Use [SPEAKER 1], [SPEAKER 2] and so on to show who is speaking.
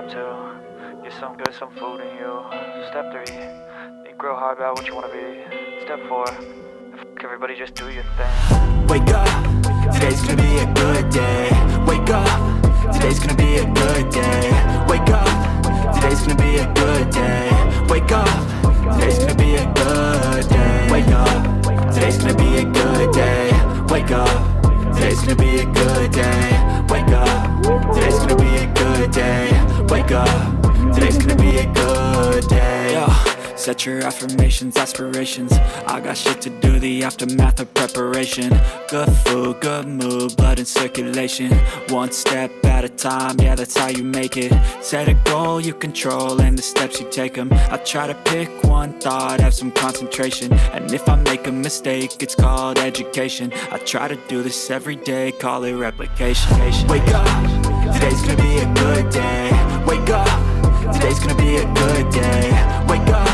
[SPEAKER 1] Step 2, get some good, some food in you. Step 3, think real hard about what you wanna be. Step 4, everybody just do your thing.
[SPEAKER 2] Wake up, today's gonna be a good day. Wake up, today's gonna be a good day. Wake up, today's gonna be a good day. Wake up, today's gonna be a good day. Wake up, today's gonna be a good day. Wake up, today's gonna be a good day. Wake up, today's gonna be a good day. Wake up, today's gonna be a good day. Yo, set your affirmations, aspirations. I got shit to do, the aftermath of preparation. Good food, good mood, blood in circulation. One step at a time, yeah, that's how you make it. Set a goal you control and the steps you take them. I try to pick one thought, have some concentration. And if I make a mistake, it's called education. I try to do this every day, call it replication. Wake up, today's gonna be a good day. Wake up, today's gonna be a good day. Wake up,